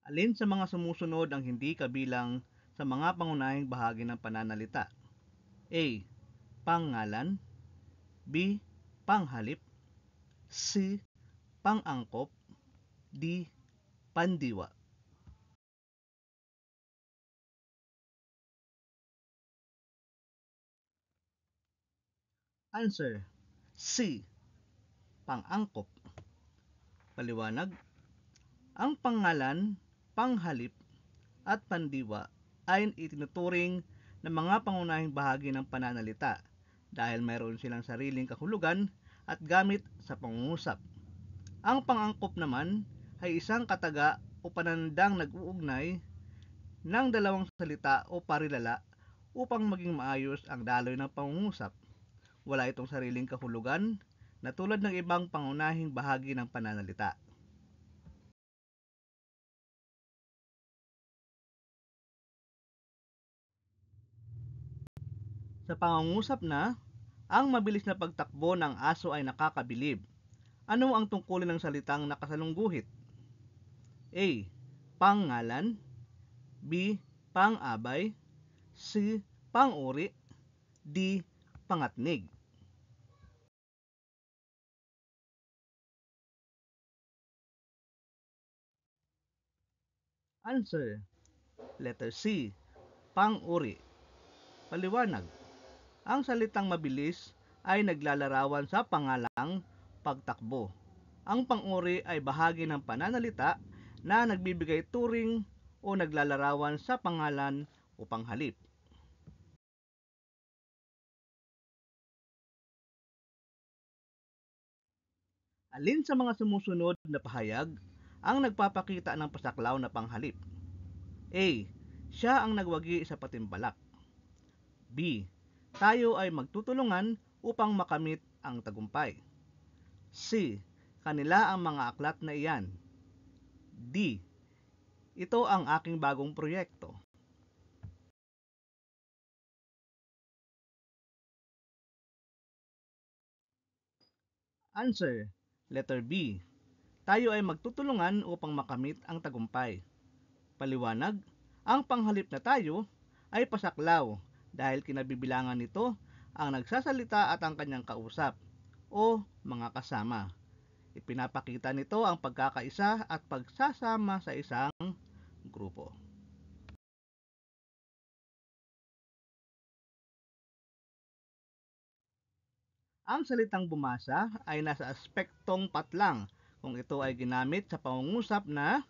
Alin sa mga sumusunod ang hindi kabilang sa mga pangunahing bahagi ng pananalita? A. Pangalan. B. Panghalip. C. Pangangkop. D. Pandiwa. Answer: C. Pangangkop. Paliwanag: ang pangalan, panghalip, at pandiwa ay itinuturing na mga pangunahing bahagi ng pananalita dahil mayroon silang sariling kahulugan at gamit sa pangungusap. Ang pangangkop naman ay isang kataga o panandang nag-uugnay ng dalawang salita o parilala upang maging maayos ang daloy ng pangungusap. Wala itong sariling kahulugan na tulad ng ibang pangunahing bahagi ng pananalita. Sa pangungusap na, ang mabilis na pagtakbo ng aso ay nakakabilib. Ano ang tungkulin ng salitang nakasalungguhit? A. Pangalan. B. Pang-abay. C. Pang-uri. D. Pangatnig. Answer: letter C. Pang-uri. Paliwanag: ang salitang mabilis ay naglalarawan sa pangalang pagtakbo. Ang pang-uri ay bahagi ng pananalita na nagbibigay turing o naglalarawan sa pangalan o panghalip. Alin sa mga sumusunod na pahayag ang nagpapakita ng pasaklaw na panghalip? A. Siya ang nagwagi sa patimbalak. B. Tayo ay magtutulungan upang makamit ang tagumpay. C. Kanila ang mga aklat na iyan. D. Ito ang aking bagong proyekto. Answer: letter B. Tayo ay magtutulungan upang makamit ang tagumpay. Paliwanag: ang panghalip na tayo ay pasaklaw dahil kinabibilangan nito ang nagsasalita at ang kanyang kausap o mga kasama. Ipinapakita nito ang pagkakaisa at pagsasama sa isang grupo. Ang salitang bumasa ay nasa aspektong patlang kung ito ay ginamit sa pangungusap na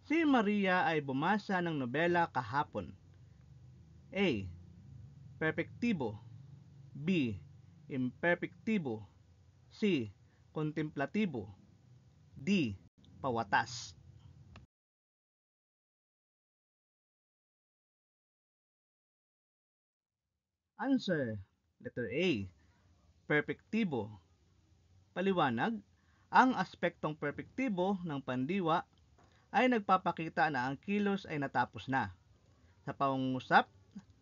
si Maria ay bumasa ng nobela kahapon. A. Perpektibo. B. Imperpektibo. C. Kontemplatibo. D. Pawatas. Answer: letter A. Perpektibo. Paliwanag: ang aspektong perpektibo ng pandiwa ay nagpapakita na ang kilos ay natapos na. Sa pangungusap,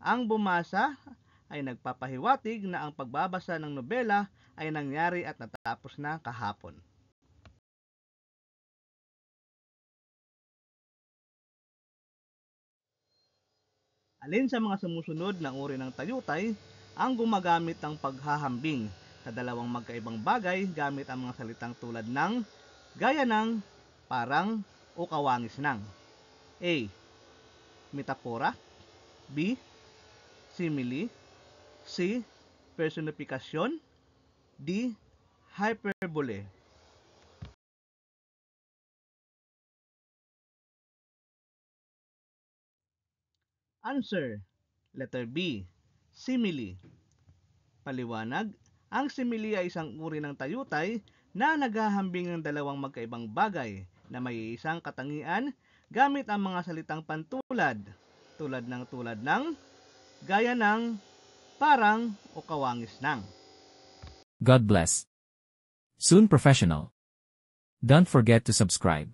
ang bumasa ay nagpapahiwatig na ang pagbabasa ng nobela ay nangyari at natapos na kahapon. Alin sa mga sumusunod na uri ng tayutay ang gumagamit ng paghahambing sa dalawang magkaibang bagay gamit ang mga salitang tulad ng gaya ng, parang, o kawangis ng? A. Metapora. B. Simile. C. Personifikasyon. D. Hyperbole. Answer: letter B. Simile. Paliwanag: ang simile ay isang uri ng tayutay na naghahambing ng dalawang magkaibang bagay na may isang katangian gamit ang mga salitang pantulad tulad ng, gaya ng, parang, o kawangis ng. God bless. Soon Professional. Don't forget to subscribe.